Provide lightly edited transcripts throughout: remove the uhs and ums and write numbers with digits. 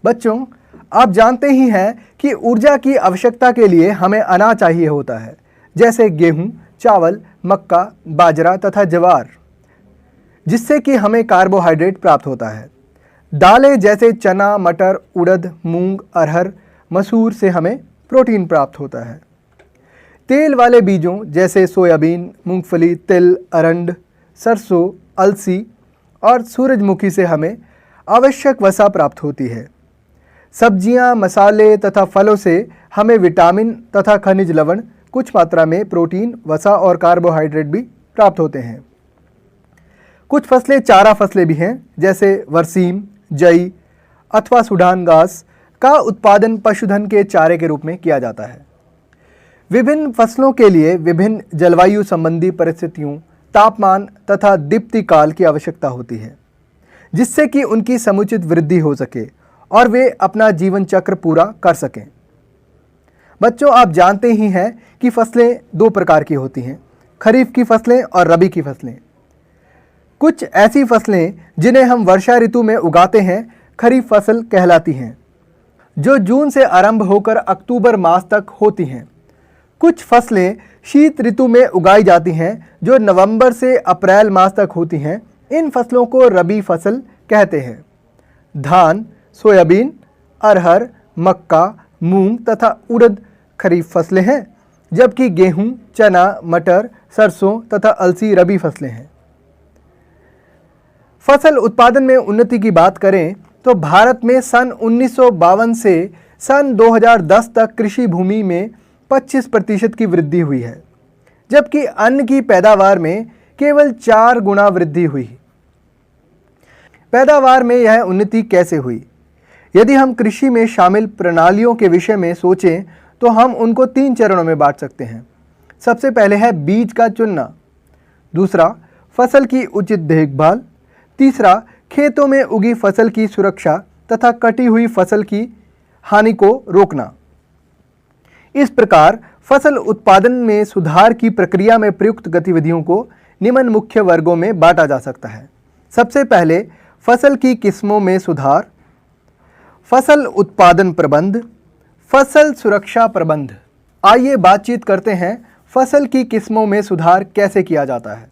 बच्चों, आप जानते ही हैं कि ऊर्जा की आवश्यकता के लिए हमें अनाज चाहिए होता है, जैसे गेहूं, चावल, मक्का, बाजरा तथा ज्वार, जिससे कि हमें कार्बोहाइड्रेट प्राप्त होता है। दालें जैसे चना, मटर, उड़द, मूंग, अरहर, मसूर से हमें प्रोटीन प्राप्त होता है। तेल वाले बीजों जैसे सोयाबीन, मूंगफली, तिल, अरंड, सरसों, अलसी और सूरजमुखी से हमें आवश्यक वसा प्राप्त होती है। सब्जियां, मसाले तथा फलों से हमें विटामिन तथा खनिज लवण, कुछ मात्रा में प्रोटीन, वसा और कार्बोहाइड्रेट भी प्राप्त होते हैं। कुछ फसलें चारा फसलें भी हैं, जैसे बरसीम, जई अथवा सूडान घास का उत्पादन पशुधन के चारे के रूप में किया जाता है। विभिन्न फसलों के लिए विभिन्न जलवायु संबंधी परिस्थितियों, तापमान तथा दीप्ति काल की आवश्यकता होती है, जिससे कि उनकी समुचित वृद्धि हो सके और वे अपना जीवन चक्र पूरा कर सकें। बच्चों, आप जानते ही हैं कि फसलें दो प्रकार की होती हैं, खरीफ की फसलें और रबी की फसलें। कुछ ऐसी फसलें जिन्हें हम वर्षा ऋतु में उगाते हैं खरीफ फसल कहलाती हैं, जो जून से आरंभ होकर अक्टूबर मास तक होती हैं। कुछ फसलें शीत ऋतु में उगाई जाती हैं, जो नवंबर से अप्रैल मास तक होती हैं। इन फसलों को रबी फसल कहते हैं। धान, सोयाबीन, अरहर, मक्का, मूंग तथा उड़द खरीफ फसलें हैं, जबकि गेहूं, चना, मटर, सरसों तथा अलसी रबी फसलें हैं। फसल उत्पादन में उन्नति की बात करें तो भारत में सन 1952 से सन 2010 तक कृषि भूमि में 25% की वृद्धि हुई है, जबकि अन्न की पैदावार में केवल 4 गुना वृद्धि हुई। पैदावार में यह उन्नति कैसे हुई? यदि हम कृषि में शामिल प्रणालियों के विषय में सोचें तो हम उनको 3 चरणों में बांट सकते हैं। सबसे पहले है बीज का चुनना, दूसरा फसल की उचित देखभाल, तीसरा खेतों में उगी फसल की सुरक्षा तथा कटी हुई फसल की हानि को रोकना। इस प्रकार फसल उत्पादन में सुधार की प्रक्रिया में प्रयुक्त गतिविधियों को निम्न मुख्य वर्गों में बांटा जा सकता है। सबसे पहले फसल की किस्मों में सुधार, फसल उत्पादन प्रबंध, फसल सुरक्षा प्रबंध। आइए बातचीत करते हैं फसल की किस्मों में सुधार कैसे किया जाता है।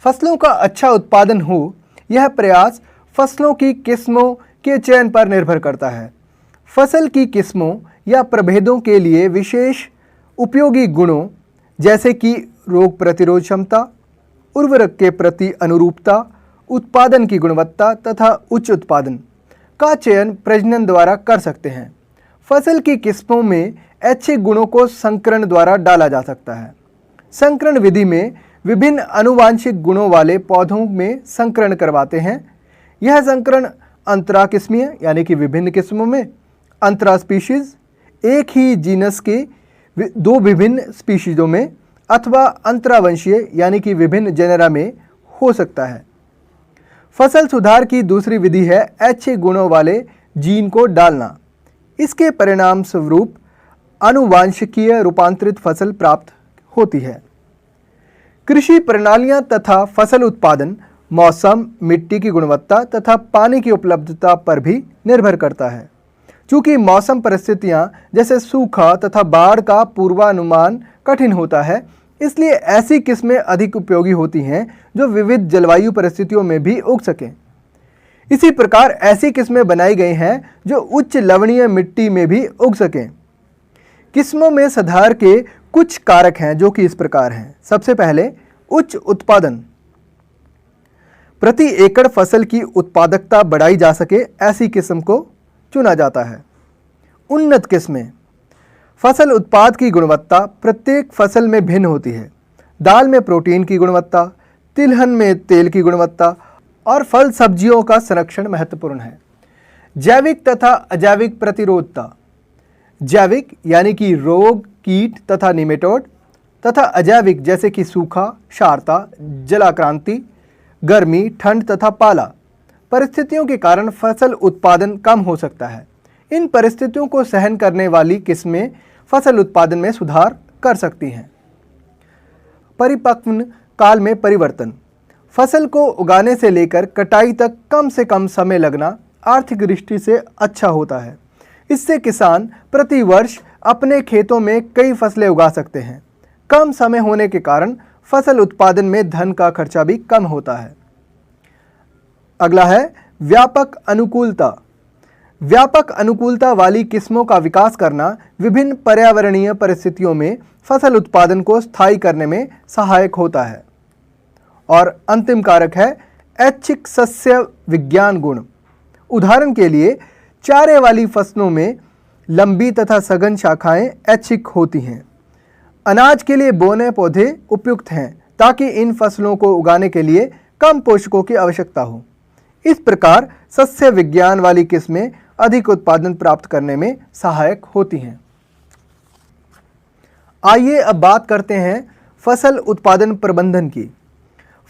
फसलों का अच्छा उत्पादन हो, यह प्रयास फसलों की किस्मों के चयन पर निर्भर करता है। फसल की किस्मों या प्रभेदों के लिए विशेष उपयोगी गुणों जैसे कि रोग प्रतिरोध क्षमता, उर्वरक के प्रति अनुरूपता, उत्पादन की गुणवत्ता तथा उच्च उत्पादन का चयन प्रजनन द्वारा कर सकते हैं। फसल की किस्मों में अच्छे गुणों को संकरण द्वारा डाला जा सकता है। संकरण विधि में विभिन्न आनुवांशिक गुणों वाले पौधों में संकरण करवाते हैं। यह संकरण अंतराकिस्मीय यानी कि विभिन्न किस्मों में, अंतरा स्पीशीज एक ही जीनस के 2 विभिन्न स्पीशीजों में, अथवा अंतरावंशीय यानी कि विभिन्न जेनेरा में हो सकता है। फसल सुधार की दूसरी विधि है अच्छे गुणों वाले जीन को डालना। इसके परिणाम स्वरूप आनुवांशिकीय रूपांतरित फसल प्राप्त होती है। कृषि प्रणालियां तथा फसल उत्पादन मौसम, मिट्टी की गुणवत्ता तथा पानी की उपलब्धता पर भी निर्भर करता है। चूँकि मौसम परिस्थितियां जैसे सूखा तथा बाढ़ का पूर्वानुमान कठिन होता है, इसलिए ऐसी किस्में अधिक उपयोगी होती हैं जो विविध जलवायु परिस्थितियों में भी उग सकें। इसी प्रकार ऐसी किस्में बनाई गई हैं जो उच्च लवणीय मिट्टी में भी उग सकें। किस्मों में सुधार के कुछ कारक हैं जो कि इस प्रकार हैं। सबसे पहले उच्च उत्पादन। प्रति एकड़ फसल की उत्पादकता बढ़ाई जा सके ऐसी किस्म को चुना जाता है। उन्नत किस्में। फसल उत्पाद की गुणवत्ता प्रत्येक फसल में भिन्न होती है। दाल में प्रोटीन की गुणवत्ता, तिलहन में तेल की गुणवत्ता और फल सब्जियों का संरक्षण महत्वपूर्ण है। जैविक तथा अजैविक प्रतिरोधता। जैविक यानी कि रोग, कीट तथा निमेटोड, तथा अजैविक जैसे कि सूखा, क्षारता, जलाक्रांति, गर्मी, ठंड तथा पाला परिस्थितियों के कारण फसल उत्पादन कम हो सकता है। इन परिस्थितियों को सहन करने वाली किस्में फसल उत्पादन में सुधार कर सकती हैं। परिपक्व काल में परिवर्तन। फसल को उगाने से लेकर कटाई तक कम से कम समय लगना आर्थिक दृष्टि से अच्छा होता है। इससे किसान प्रति वर्ष अपने खेतों में कई फसलें उगा सकते हैं। कम समय होने के कारण फसल उत्पादन में धन का खर्चा भी कम होता है। अगला है व्यापक अनुकूलता। व्यापक अनुकूलता वाली किस्मों का विकास करना विभिन्न पर्यावरणीय परिस्थितियों में फसल उत्पादन को स्थायी करने में सहायक होता है। और अंतिम कारक है ऐच्छिक सस्य विज्ञान गुण। उदाहरण के लिए चारे वाली फसलों में लंबी तथा सघन शाखाएं ऐच्छिक होती हैं। अनाज के लिए बोने पौधे उपयुक्त हैं ताकि इन फसलों को उगाने के लिए कम पोषकों की आवश्यकता हो। इस प्रकार सस्य विज्ञान वाली किस्में अधिक उत्पादन प्राप्त करने में सहायक होती हैं। आइए अब बात करते हैं फसल उत्पादन प्रबंधन की।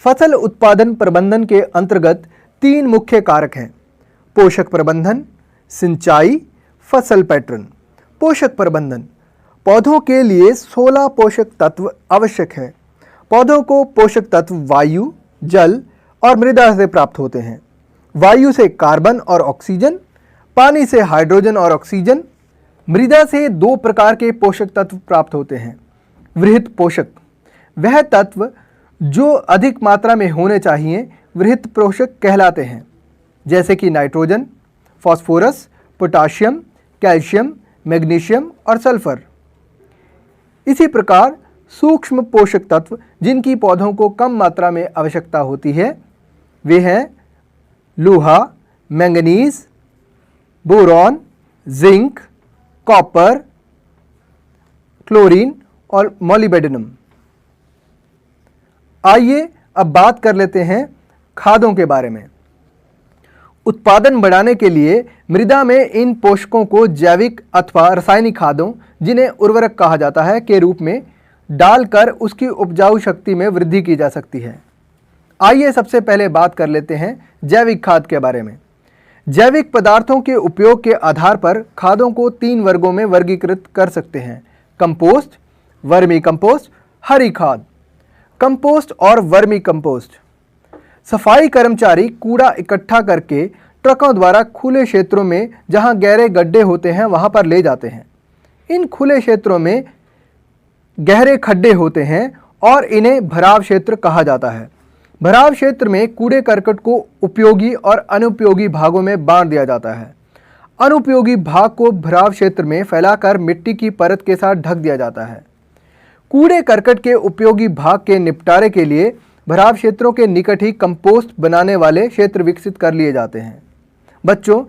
फसल उत्पादन प्रबंधन के अंतर्गत 3 मुख्य कारक हैं: पोषक प्रबंधन, सिंचाई, फसल पैटर्न। पोषक प्रबंधन। पौधों के लिए 16 पोषक तत्व आवश्यक हैं। पौधों को पोषक तत्व वायु, जल और मृदा से प्राप्त होते हैं। वायु से कार्बन और ऑक्सीजन, पानी से हाइड्रोजन और ऑक्सीजन। मृदा से 2 प्रकार के पोषक तत्व प्राप्त होते हैं। वृहत पोषक, वह तत्व जो अधिक मात्रा में होने चाहिए, वृहत पोषक कहलाते हैं, जैसे कि nitrogen, phosphorus, potassium, calcium, magnesium और सल्फर। इसी प्रकार सूक्ष्म पोषक तत्व जिनकी पौधों को कम मात्रा में आवश्यकता होती है, वे हैं लोहा, manganese, boron, zinc, copper, chlorine और मॉलिब्डेनम। आइए अब बात कर लेते हैं खादों के बारे में। उत्पादन बढ़ाने के लिए मृदा में इन पोषकों को जैविक अथवा रासायनिक खादों, जिन्हें उर्वरक कहा जाता है, के रूप में डालकर उसकी उपजाऊ शक्ति में वृद्धि की जा सकती है। आइए सबसे पहले बात कर लेते हैं जैविक खाद के बारे में। जैविक पदार्थों के उपयोग के आधार पर खादों को 3 वर्गों में वर्गीकृत कर सकते हैं: कंपोस्ट, वर्मी कंपोस्ट, हरी खाद। कंपोस्ट और वर्मी कंपोस्ट। सफाई कर्मचारी कूड़ा इकट्ठा करके ट्रकों द्वारा खुले क्षेत्रों में, जहां गहरे गड्ढे होते हैं, वहां पर ले जाते हैं। इन खुले क्षेत्रों में गहरे खड्डे होते हैं और इन्हें भराव क्षेत्र कहा जाता है। भराव क्षेत्र में कूड़े करकट को उपयोगी और अनुपयोगी भागों में बांट दिया जाता है। अनुपयोगी भाग को भराव क्षेत्र में फैलाकर मिट्टी की परत के साथ ढक दिया जाता है। कूड़े करकट के उपयोगी भाग के निपटारे के लिए भराव क्षेत्रों के निकट ही कंपोस्ट बनाने वाले क्षेत्र विकसित कर लिए जाते हैं। बच्चों,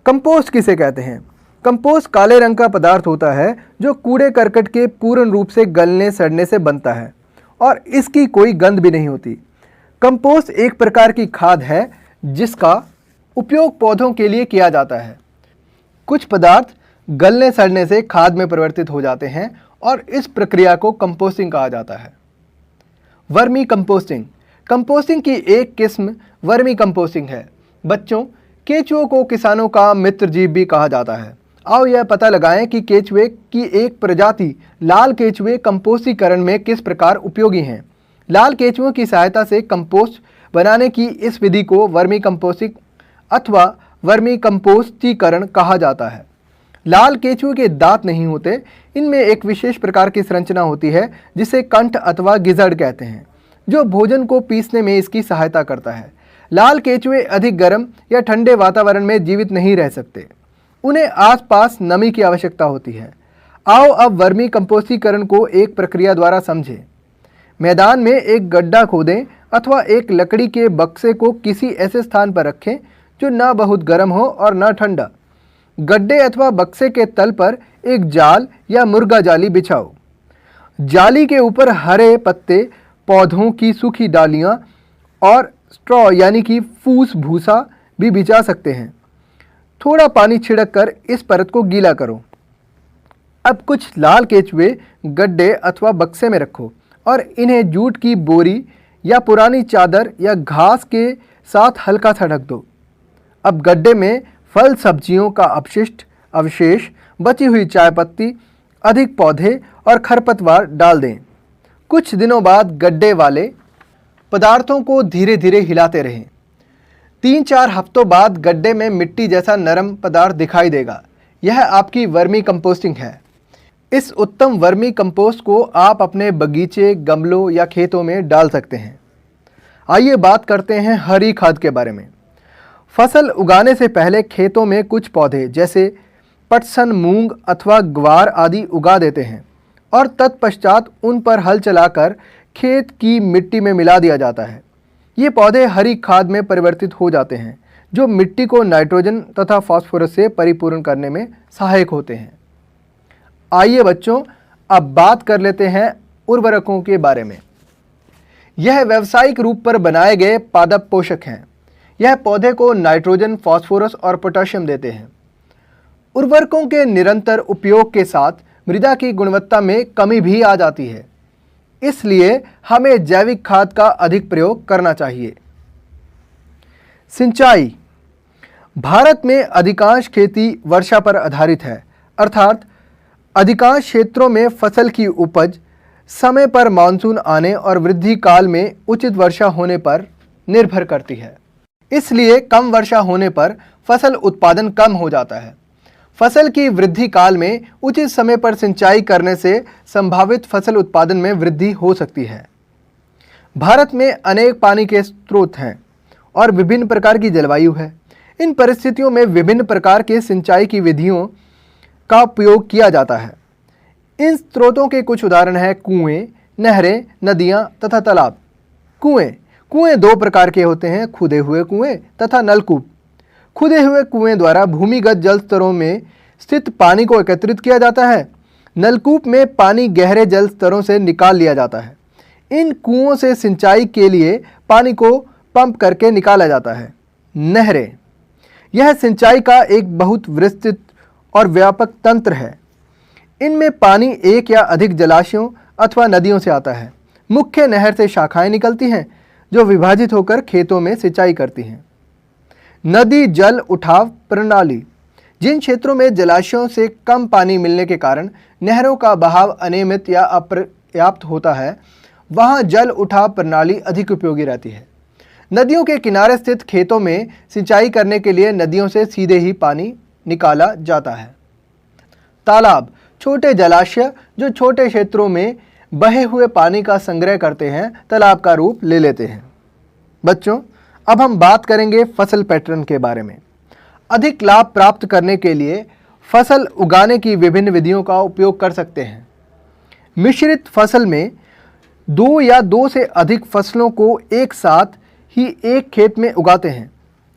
कंपोस्ट किसे कहते हैं? कंपोस्ट काले रंग का पदार्थ होता है जो कूड़े करकट के पूर्ण रूप से गलने सड़ने से बनता है और इसकी कोई गंध भी नहीं होती। कंपोस्ट एक प्रकार की खाद है जिसका उपयोग पौधों के लिए किया जाता है। कुछ पदार्थ गलने सड़ने से खाद में परिवर्तित हो जाते हैं और इस प्रक्रिया को कंपोस्टिंग कहा जाता है। Vermi composting. कंपोस्टिंग की एक किस्म वर्मी कंपोस्टिंग है। बच्चों, केचुओं को किसानों का मित्र जीव भी कहा जाता है। आओ यह पता लगाएं कि केचुए की एक प्रजाति लाल केचुए कंपोस्टीकरण में किस प्रकार उपयोगी हैं। लाल केचुओं की सहायता से कंपोस्ट बनाने की इस विधि को वर्मी कंपोस्टिंग अथवा वर्मी कंपोस्टीकरण कहा जाता है। लाल केचुए के दांत नहीं होते। इनमें एक विशेष प्रकार की संरचना होती है जिसे कंठ अथवा गिजड़ कहते हैं, जो भोजन को पीसने में इसकी सहायता करता है। लाल केचुए अधिक गर्म या ठंडे वातावरण में जीवित नहीं रह सकते। उन्हें आसपास नमी की आवश्यकता होती है। आओ अब वर्मी कंपोस्टीकरण को एक प्रक्रिया द्वारा समझें। मैदान में एक गड्ढा खोदें अथवा एक लकड़ी के बक्से को किसी ऐसे स्थान पर रखें जो न बहुत गर्म हो और न ठंडा। गड्ढे अथवा बक्से के तल पर एक जाल या मुर्गा जाली बिछाओ। जाली के ऊपर हरे पत्ते, पौधों की सूखी डालियां और स्ट्रॉ यानी कि फूस भूसा भी बिछा सकते हैं। थोड़ा पानी छिड़क कर इस परत को गीला करो। अब कुछ लाल केचुए गड्ढे अथवा बक्से में रखो और इन्हें जूट की बोरी या पुरानी चादर या घास के साथ हल्का सा ढक दो। अब गड्ढे में फल सब्जियों का अवशेष, बची हुई चाय पत्ती, अधिक पौधे और खरपतवार डाल दें। कुछ दिनों बाद गड्ढे वाले पदार्थों को धीरे धीरे हिलाते रहें। 3-4 हफ्तों बाद गड्ढे में मिट्टी जैसा नरम पदार्थ दिखाई देगा। यह आपकी वर्मी कंपोस्टिंग है। इस उत्तम वर्मी कंपोस्ट को आप अपने बगीचे, गमलों या खेतों में डाल सकते हैं। आइए बात करते हैं हरी खाद के बारे में। फसल उगाने से पहले खेतों में कुछ पौधे जैसे पटसन, मूंग अथवा ग्वार आदि उगा देते हैं और तत्पश्चात उन पर हल चलाकर खेत की मिट्टी में मिला दिया जाता है। ये पौधे हरी खाद में परिवर्तित हो जाते हैं, जो मिट्टी को नाइट्रोजन तथा फास्फोरस से परिपूर्ण करने में सहायक होते हैं। आइए बच्चों, अब बात कर लेते हैं उर्वरकों के बारे में। यह व्यावसायिक रूप पर बनाए गए पादप पोषक हैं। यह पौधे को नाइट्रोजन, फास्फोरस और पोटेशियम देते हैं। उर्वरकों के निरंतर उपयोग के साथ मृदा की गुणवत्ता में कमी भी आ जाती है, इसलिए हमें जैविक खाद का अधिक प्रयोग करना चाहिए। सिंचाई। भारत में अधिकांश खेती वर्षा पर आधारित है, अर्थात अधिकांश क्षेत्रों में फसल की उपज समय पर मानसून आने और वृद्धि काल में उचित वर्षा होने पर निर्भर करती है। इसलिए कम वर्षा होने पर फसल उत्पादन कम हो जाता है। फसल की वृद्धि काल में उचित समय पर सिंचाई करने से संभावित फसल उत्पादन में वृद्धि हो सकती है। भारत में अनेक पानी के स्रोत हैं और विभिन्न प्रकार की जलवायु है। इन परिस्थितियों में विभिन्न प्रकार के सिंचाई की विधियों का उपयोग किया जाता है। इन स्रोतों के कुछ उदाहरण हैं कुएं, नहरें, नदियां तथा तालाब। कुएं 2 प्रकार के होते हैं, खुदे हुए कुएं तथा नलकूप। खुदे हुए कुएं द्वारा भूमिगत जल स्तरों में स्थित पानी को एकत्रित किया जाता है। नलकूप में पानी गहरे जल स्तरों से निकाल लिया जाता है। इन कुओं से सिंचाई के लिए पानी को पंप करके निकाला जाता है। नहरें, यह सिंचाई का एक बहुत विस्तृत और व्यापक तंत्र है। इनमें पानी एक या अधिक जलाशयों अथवा नदियों से आता है। मुख्य नहर से शाखाएं निकलती हैं जो विभाजित होकर खेतों में सिंचाई करती हैं। नदी जल उठाव प्रणाली, जिन क्षेत्रों में जलाशयों से कम पानी मिलने के कारण नहरों का बहाव अनियमित या अपर्याप्त होता है, वहां जल उठाव प्रणाली अधिक उपयोगी रहती है। नदियों के किनारे स्थित खेतों में सिंचाई करने के लिए नदियों से सीधे ही पानी निकाला जाता है। तालाब, छोटे जलाशय जो छोटे क्षेत्रों में बहे हुए पानी का संग्रह करते हैं, तालाब का रूप ले लेते हैं। बच्चों, अब हम बात करेंगे फसल पैटर्न के बारे में। अधिक लाभ प्राप्त करने के लिए फसल उगाने की विभिन्न विधियों का उपयोग कर सकते हैं। मिश्रित फसल में 2 या 2 से अधिक फसलों को एक साथ ही एक खेत में उगाते हैं,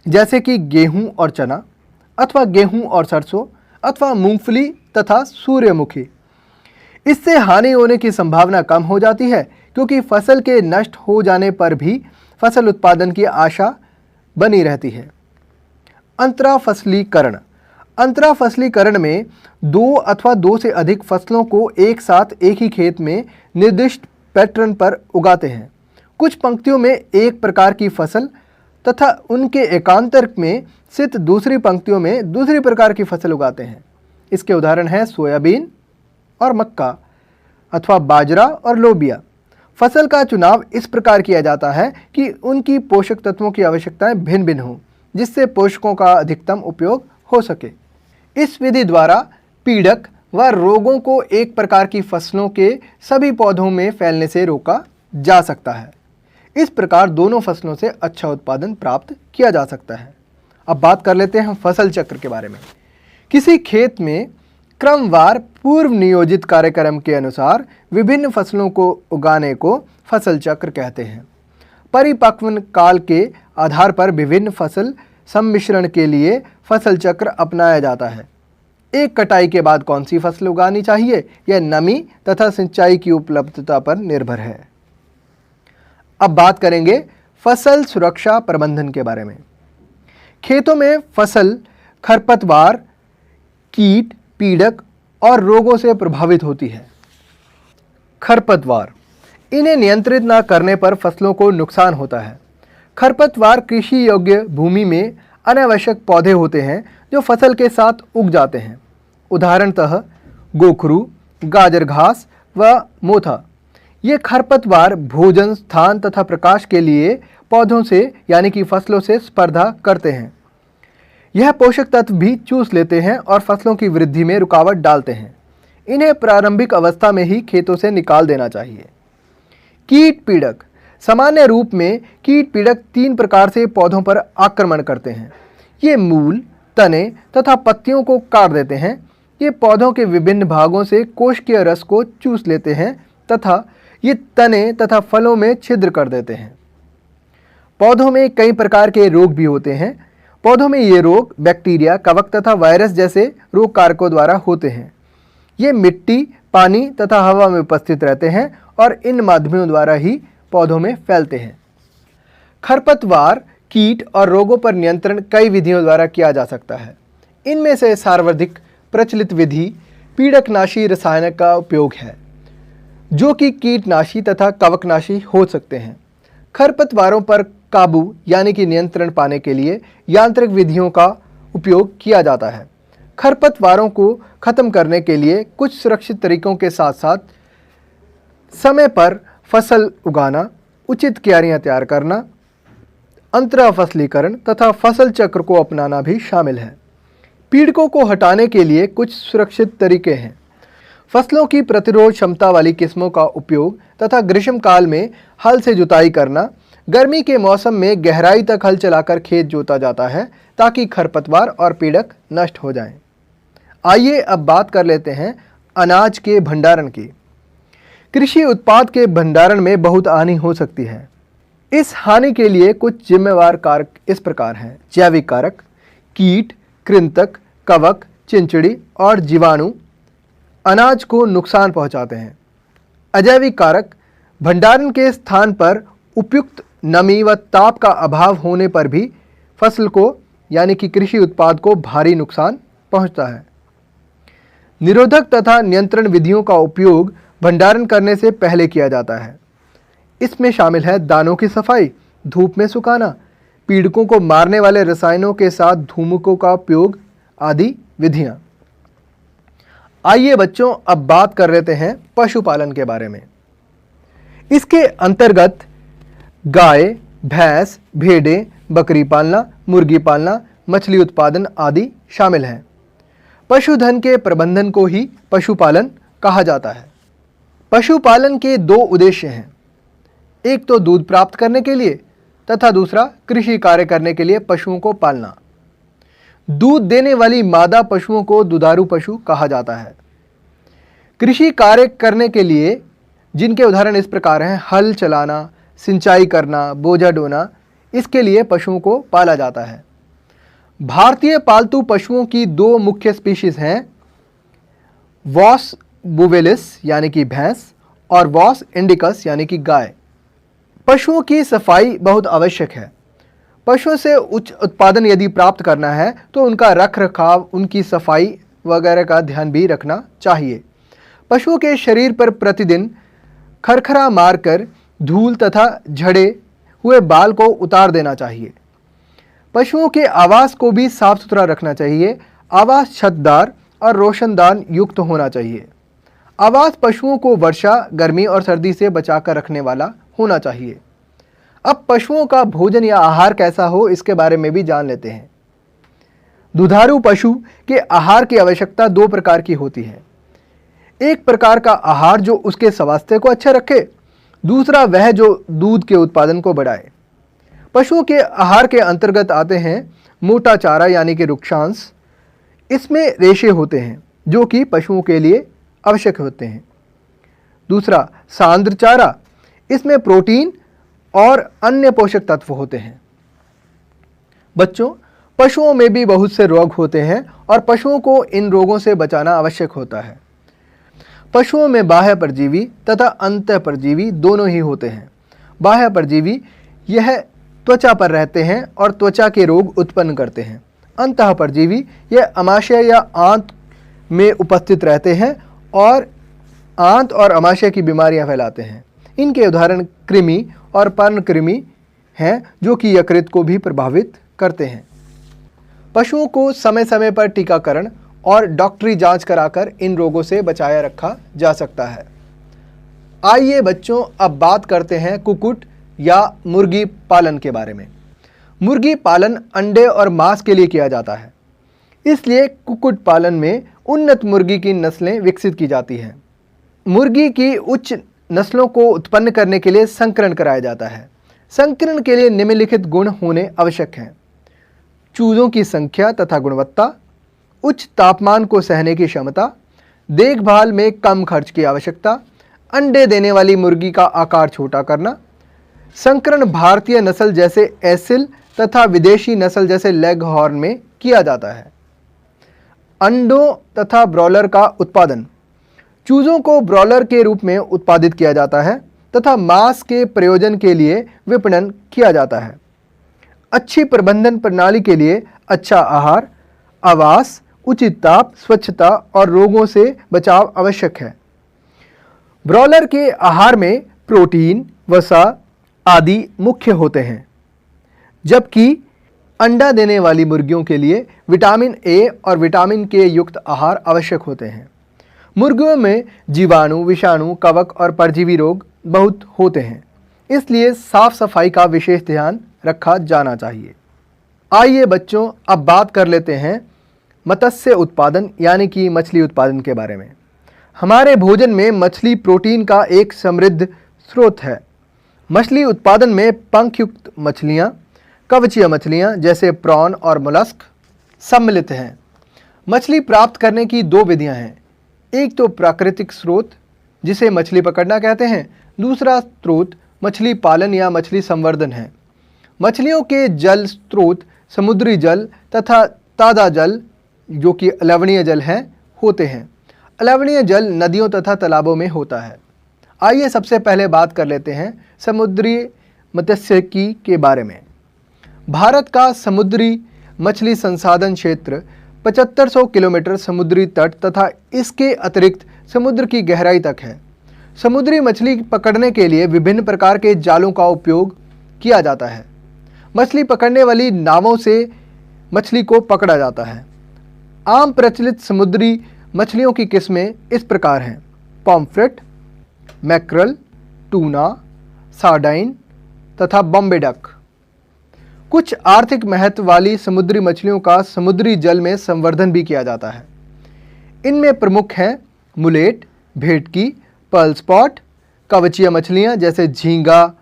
जैसे कि गेहूं और चना अथवा गेहूं और सरसों अथवा मूंगफली तथा सूर्यमुखी। इससे हानि होने की संभावना कम हो जाती है, क्योंकि फसल के नष्ट हो जाने पर भी फसल उत्पादन की आशा बनी रहती है। अंतराफसलीकरण। अंतराफसलीकरण में 2 अथवा 2 से अधिक फसलों को एक साथ एक ही खेत में निर्दिष्ट पैटर्न पर उगाते हैं। कुछ पंक्तियों में एक प्रकार की फसल तथा उनके एकांतर में स्थित दूसरी पंक्तियों में दूसरी प्रकार की फसल उगाते हैं। इसके उदाहरण हैं सोयाबीन और मक्का अथवा बाजरा और लोबिया। फसल का चुनाव इस प्रकार किया जाता है कि उनकी पोषक तत्वों की आवश्यकताएं भिन्न भिन्न हों, जिससे पोषकों का अधिकतम उपयोग हो सके। इस विधि द्वारा पीड़क व रोगों को एक प्रकार की फसलों के सभी पौधों में फैलने से रोका जा सकता है। इस प्रकार दोनों फसलों से अच्छा उत्पादन प्राप्त किया जा सकता है। अब बात कर लेते हैं फसल चक्र के बारे में। किसी खेत में क्रमवार पूर्व नियोजित कार्यक्रम के अनुसार विभिन्न फसलों को उगाने को फसल चक्र कहते हैं। परिपक्व काल के आधार पर विभिन्न फसल सम्मिश्रण के लिए फसल चक्र अपनाया जाता है। एक कटाई के बाद कौन सी फसल उगानी चाहिए, यह नमी तथा सिंचाई की उपलब्धता पर निर्भर है। अब बात करेंगे फसल सुरक्षा प्रबंधन के बारे में। खेतों में फसल खरपतवार, कीट, पीड़क और रोगों से प्रभावित होती है। खरपतवार, इन्हें नियंत्रित न करने पर फसलों को नुकसान होता है। खरपतवार कृषि योग्य भूमि में अनावश्यक पौधे होते हैं जो फसल के साथ उग जाते हैं। उदाहरणतः गोखरू, गाजर घास व मोथा। ये खरपतवार भोजन, स्थान तथा प्रकाश के लिए पौधों से यानी कि फसलों से स्पर्धा करते हैं। यह पोषक तत्व भी चूस लेते हैं और फसलों की वृद्धि में रुकावट डालते हैं। इन्हें प्रारंभिक अवस्था में ही खेतों से निकाल देना चाहिए। कीट पीड़क। सामान्य रूप में कीट पीड़क 3 प्रकार से पौधों पर आक्रमण करते हैं। ये मूल, तने तथा पत्तियों को काट देते हैं। ये पौधों के विभिन्न भागों से कोशिकीय रस को चूस लेते हैं तथा ये तने तथा फलों में छिद्र कर देते हैं। पौधों में कई प्रकार के रोग भी होते हैं। पौधों में ये रोग बैक्टीरिया, कवक तथा वायरस जैसे रोग कारकों द्वारा होते हैं। ये मिट्टी, पानी तथा हवा में उपस्थित रहते हैं और इन माध्यमों द्वारा ही पौधों में फैलते हैं। खरपतवार, कीट और रोगों पर नियंत्रण कई विधियों द्वारा किया जा सकता है। इनमें से सर्वाधिक प्रचलित विधि पीड़कनाशी रसायन का उपयोग है, जो कि कीटनाशी तथा कवकनाशी हो सकते हैं। खरपतवारों पर काबू यानी कि नियंत्रण पाने के लिए यांत्रिक विधियों का उपयोग किया जाता है। खरपतवारों को खत्म करने के लिए कुछ सुरक्षित तरीकों के साथ साथ समय पर फसल उगाना, उचित क्यारियां तैयार करना, अंतरा फसलीकरण तथा फसल चक्र को अपनाना भी शामिल है। पीड़कों को हटाने के लिए कुछ सुरक्षित तरीके हैं। फसलों की प्रतिरोध क्षमता वाली किस्मों का उपयोग तथा ग्रीष्मकाल में हल से जुताई करना। गर्मी के मौसम में गहराई तक हल चलाकर खेत जोता जाता है ताकि खरपतवार और पीड़क नष्ट हो जाएं। आइए अब बात कर लेते हैं अनाज के भंडारण की। कृषि उत्पाद के भंडारण में बहुत हानि हो सकती है। इस हानि के लिए कुछ जिम्मेवार कारक इस प्रकार हैं। जैविक कारक, कीट, कृंतक, कवक, चिंचड़ी और जीवाणु अनाज को नुकसान पहुंचाते हैं। अजैविक कारक, भंडारण के स्थान पर उपयुक्त नमी व ताप का अभाव होने पर भी फसल को यानी कि कृषि उत्पाद को भारी नुकसान पहुंचता है। निरोधक तथा नियंत्रण विधियों का उपयोग भंडारण करने से पहले किया जाता है। इसमें शामिल है दानों की सफाई, धूप में सुखाना, पीड़कों को मारने वाले रसायनों के साथ धूमकों का उपयोग आदि विधियां। आइए बच्चों अब बात कर लेते हैं पशुपालन के बारे में। इसके अंतर्गत गाय, भैंस, भेड़ें, बकरी पालना, मुर्गी पालना, मछली उत्पादन आदि शामिल हैं। पशुधन के प्रबंधन को ही पशुपालन कहा जाता है। पशुपालन के 2 उद्देश्य हैं। एक तो दूध प्राप्त करने के लिए तथा दूसरा कृषि कार्य करने के लिए पशुओं को पालना। दूध देने वाली मादा पशुओं को दुधारू पशु कहा जाता है। कृषि कार्य करने के लिए जिनके उदाहरण इस प्रकार हैं: हल चलाना, सिंचाई करना, बोझा ढोना, इसके लिए पशुओं को पाला जाता है। भारतीय पालतू पशुओं की 2 मुख्य स्पीशीज हैं, वॉस बुवेलिस यानी कि भैंस और वॉस इंडिकस यानी कि गाय। पशुओं की सफाई बहुत आवश्यक है। पशुओं से उच्च उत्पादन यदि प्राप्त करना है तो उनका रख रखाव, उनकी सफाई वगैरह का ध्यान भी रखना चाहिए। पशुओं के शरीर पर प्रतिदिन खरखरा मारकर धूल तथा झड़े हुए बाल को उतार देना चाहिए। पशुओं के आवास को भी साफ सुथरा रखना चाहिए। आवास छतदार और रोशनदान युक्त होना चाहिए। आवास पशुओं को वर्षा, गर्मी और सर्दी से बचाकर रखने वाला होना चाहिए। अब पशुओं का भोजन या आहार कैसा हो इसके बारे में भी जान लेते हैं। दुधारू पशु के आहार की आवश्यकता 2 प्रकार की होती है। एक प्रकार का आहार जो उसके स्वास्थ्य को अच्छा रखे, दूसरा वह जो दूध के उत्पादन को बढ़ाए। पशुओं के आहार के अंतर्गत आते हैं मोटा चारा यानी कि रुक्षांश। इसमें रेशे होते हैं जो कि पशुओं के लिए आवश्यक होते हैं। दूसरा सांद्र चारा, इसमें प्रोटीन और अन्य पोषक तत्व होते हैं। बच्चों, पशुओं में भी बहुत से रोग होते हैं और पशुओं को इन रोगों से बचाना आवश्यक होता है। पशुओं में बाह्य परजीवी तथा अंतः परजीवी दोनों ही होते हैं। बाह्य परजीवी यह त्वचा पर रहते हैं और त्वचा के रोग उत्पन्न करते हैं। अंतः परजीवी यह अमाशय या आंत में उपस्थित रहते हैं और आंत और अमाशय की बीमारियां फैलाते हैं। इनके उदाहरण कृमि और पर्णकृमि हैं जो कि यकृत को भी प्रभावित करते हैं। पशुओं को समय समय पर टीकाकरण और डॉक्टरी जांच कराकर इन रोगों से बचाया रखा जा सकता है। आइए बच्चों अब बात करते हैं कुक्कुट, या मुर्गी पालन के बारे में। मुर्गी पालन अंडे और मांस के लिए किया जाता है, इसलिए कुक्कुट पालन में उन्नत मुर्गी की नस्लें विकसित की जाती हैं। मुर्गी की उच्च नस्लों को उत्पन्न करने के लिए संकरण कराया जाता है। संकरण के लिए निम्नलिखित गुण होने आवश्यक हैं: चूजों की संख्या तथा गुणवत्ता, उच्च तापमान को सहने की क्षमता, देखभाल में कम खर्च की आवश्यकता, अंडे देने वाली मुर्गी का आकार छोटा करना। संकरण भारतीय नस्ल जैसे एसिल तथा विदेशी नस्ल जैसे लेग हॉर्न में किया जाता है। अंडों तथा ब्रॉयलर का उत्पादन। चूजों को ब्रॉयलर के रूप में उत्पादित किया जाता है तथा मांस के प्रयोजन के लिए विपणन किया जाता है। अच्छी प्रबंधन प्रणाली के लिए अच्छा आहार, आवास, उचित ताप, स्वच्छता और रोगों से बचाव आवश्यक है। ब्रॉयलर के आहार में प्रोटीन, वसा आदि मुख्य होते हैं, जबकि अंडा देने वाली मुर्गियों के लिए विटामिन ए और विटामिन के युक्त आहार आवश्यक होते हैं। मुर्गियों में जीवाणु, विषाणु, कवक और परजीवी रोग बहुत होते हैं, इसलिए साफ सफाई का विशेष ध्यान रखा जाना चाहिए। आइए बच्चों, अब बात कर लेते हैं मत्स्य उत्पादन यानी कि मछली उत्पादन के बारे में। हमारे भोजन में मछली प्रोटीन का एक समृद्ध स्रोत है। मछली उत्पादन में पंखयुक्त मछलियाँ, कवचीय मछलियाँ जैसे प्रॉन और मोलस्क सम्मिलित हैं। मछली प्राप्त करने की दो विधियाँ हैं। एक तो प्राकृतिक स्रोत जिसे मछली पकड़ना कहते हैं, दूसरा स्रोत मछली पालन या मछली संवर्धन है। मछलियों के जल स्रोत समुद्री जल तथा ताज़ा जल जो कि अलवणीय जल हैं होते हैं। अलवणीय जल नदियों तथा तालाबों में होता है। आइए सबसे पहले बात कर लेते हैं समुद्री मत्स्यिकी के बारे में। भारत का समुद्री मछली संसाधन क्षेत्र 7500 किलोमीटर समुद्री तट तथा इसके अतिरिक्त समुद्र की गहराई तक है। समुद्री मछली पकड़ने के लिए विभिन्न प्रकार के जालों का उपयोग किया जाता है। मछली पकड़ने वाली नावों से मछली को पकड़ा जाता है। आम प्रचलित समुद्री मछलियों की किस्में इस प्रकार हैं: पॉम्फ्रेट, मैक्रल, टूना, सार्डाइन तथा बॉम्बे डक। कुछ आर्थिक महत्व वाली समुद्री मछलियों का समुद्री जल में संवर्धन भी किया जाता है। इनमें प्रमुख हैं मुलेट, भेटकी, पर्ल स्पॉट, कवचीय मछलियाँ जैसे झींगा,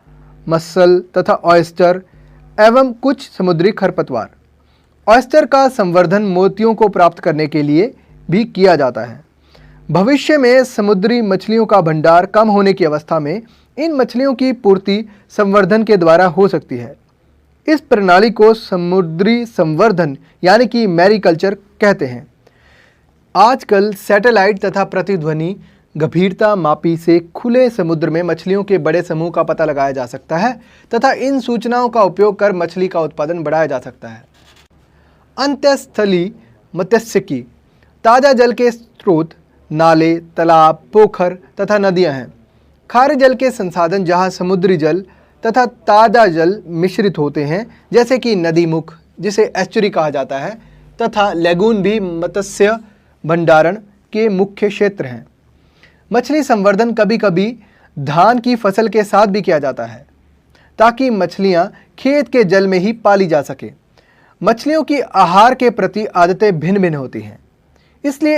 मसल तथा ऑयस्टर एवं कुछ समुद्री खरपतवार। ऑयस्टर का संवर्धन मोतियों को प्राप्त करने के लिए भी किया जाता है। भविष्य में समुद्री मछलियों का भंडार कम होने की अवस्था में इन मछलियों की पूर्ति संवर्धन के द्वारा हो सकती है। इस प्रणाली को समुद्री संवर्धन यानी कि मैरीकल्चर कहते हैं। आजकल सैटेलाइट तथा प्रतिध्वनि गंभीरता मापी से खुले समुद्र में मछलियों के बड़े समूह का पता लगाया जा सकता है तथा इन सूचनाओं का उपयोग कर मछली का उत्पादन बढ़ाया जा सकता है। अंतःस्थलीय मत्स्यिकी। ताज़ा जल के स्रोत नाले, तालाब, पोखर तथा नदियां हैं। खारे जल के संसाधन जहां समुद्री जल तथा ताज़ा जल मिश्रित होते हैं, जैसे कि नदी मुख जिसे एस्चुरी कहा जाता है तथा लेगून भी मत्स्य भंडारण के मुख्य क्षेत्र हैं। मछली संवर्धन कभी कभी धान की फसल के साथ भी किया जाता है ताकि मछलियां खेत के जल में ही पाली जा सके। मछलियों की आहार के प्रति आदतें भिन्न भिन्न होती हैं, इसलिए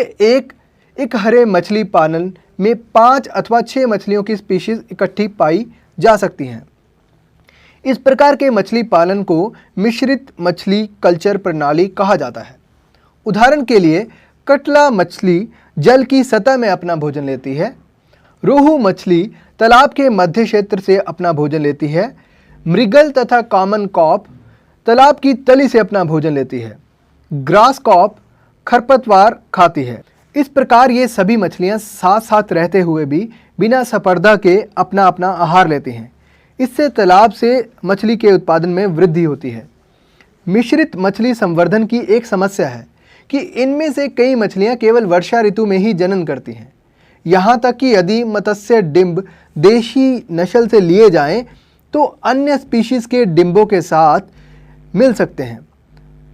एक हरे मछली पालन में 5 अथवा 6 मछलियों की स्पीशीज इकट्ठी पाई जा सकती हैं। इस प्रकार के मछली पालन को मिश्रित मछली कल्चर प्रणाली कहा जाता है। उदाहरण के लिए कटला मछली जल की सतह में अपना भोजन लेती है। रोहू मछली तालाब के मध्य क्षेत्र से अपना भोजन लेती है। मृगल तथा कॉमन कॉप तालाब की तली से अपना भोजन लेती है। ग्रास कॉप खरपतवार खाती है। इस प्रकार ये सभी मछलियाँ साथ साथ रहते हुए भी बिना स्पर्धा के अपना अपना आहार लेती हैं। इससे तालाब से मछली के उत्पादन में वृद्धि होती है। मिश्रित मछली संवर्धन की एक समस्या है कि इनमें से कई मछलियां केवल वर्षा ऋतु में ही जनन करती हैं। यहाँ तक कि यदि मत्स्य डिंब देशी नस्ल से लिए जाएं तो अन्य स्पीशीज के डिंबों के साथ मिल सकते हैं।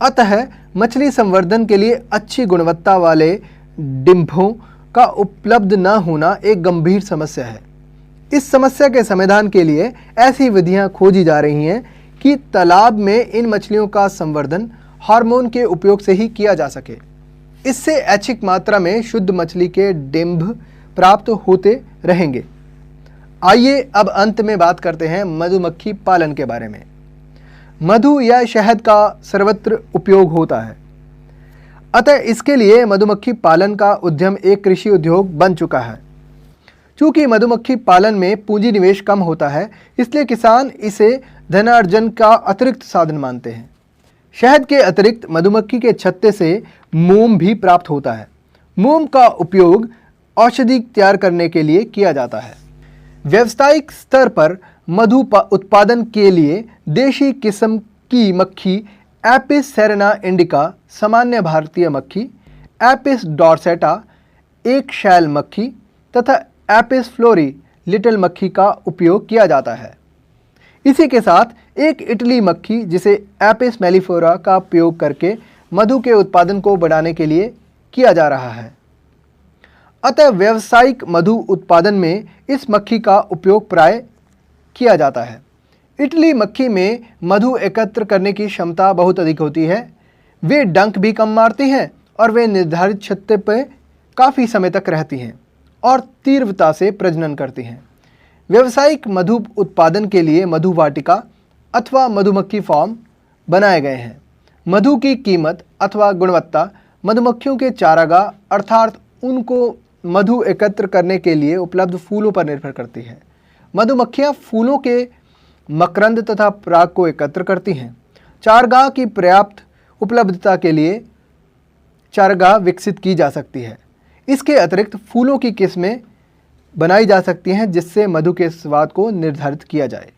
अतः मछली संवर्धन के लिए अच्छी गुणवत्ता वाले डिंभों का उपलब्ध न होना एक गंभीर समस्या है। इस समस्या के समाधान के लिए ऐसी विधियां खोजी जा रही हैं कि तालाब में इन मछलियों का संवर्धन हार्मोन के उपयोग से ही किया जा सके। इससे ऐच्छिक मात्रा में शुद्ध मछली के डिंभ प्राप्त होते रहेंगे। आइए अब अंत में बात करते हैं मधुमक्खी पालन के बारे में। मधु या शहद का सर्वत्र उपयोग होता है, अतः इसके लिए मधुमक्खी पालन का उद्यम एक कृषि उद्योग बन चुका है। चूँकि मधुमक्खी पालन में पूंजी निवेश कम होता है, इसलिए किसान इसे धनार्जन का अतिरिक्त साधन मानते हैं। शहद के अतिरिक्त मधुमक्खी के छत्ते से मोम भी प्राप्त होता है। मोम का उपयोग औषधि तैयार करने के लिए किया जाता है। व्यावसायिक स्तर पर मधु उत्पादन के लिए देशी किस्म की मक्खी एपिस सेरेना इंडिका, सामान्य भारतीय मक्खी, एपिस डॉर्सेटा, एक शैल मक्खी तथा एपिस फ्लोरी लिटिल मक्खी का उपयोग किया जाता है। इसी के साथ एक इटली मक्खी जिसे एपिस मेलिफोरा का उपयोग करके मधु के उत्पादन को बढ़ाने के लिए किया जा रहा है। अतः व्यावसायिक मधु उत्पादन में इस मक्खी का उपयोग प्राय किया जाता है। इटली मक्खी में मधु एकत्र करने की क्षमता बहुत अधिक होती है। वे डंक भी कम मारती हैं और वे निर्धारित छत्ते पर काफ़ी समय तक रहती हैं और तीव्रता से प्रजनन करती हैं। व्यावसायिक मधु उत्पादन के लिए मधु वाटिका अथवा मधुमक्खी फार्म बनाए गए हैं। मधु की कीमत अथवा गुणवत्ता मधुमक्खियों के चारागाह अर्थात उनको मधु एकत्र करने के लिए उपलब्ध फूलों पर निर्भर करती है। मधुमक्खियां फूलों के मकरंद तथा पराग को एकत्र करती हैं। चारागाह की पर्याप्त उपलब्धता के लिए चारागाह विकसित की जा सकती है। इसके अतिरिक्त फूलों की किस्में बनाई जा सकती हैं जिससे मधु के स्वाद को निर्धारित किया जाए।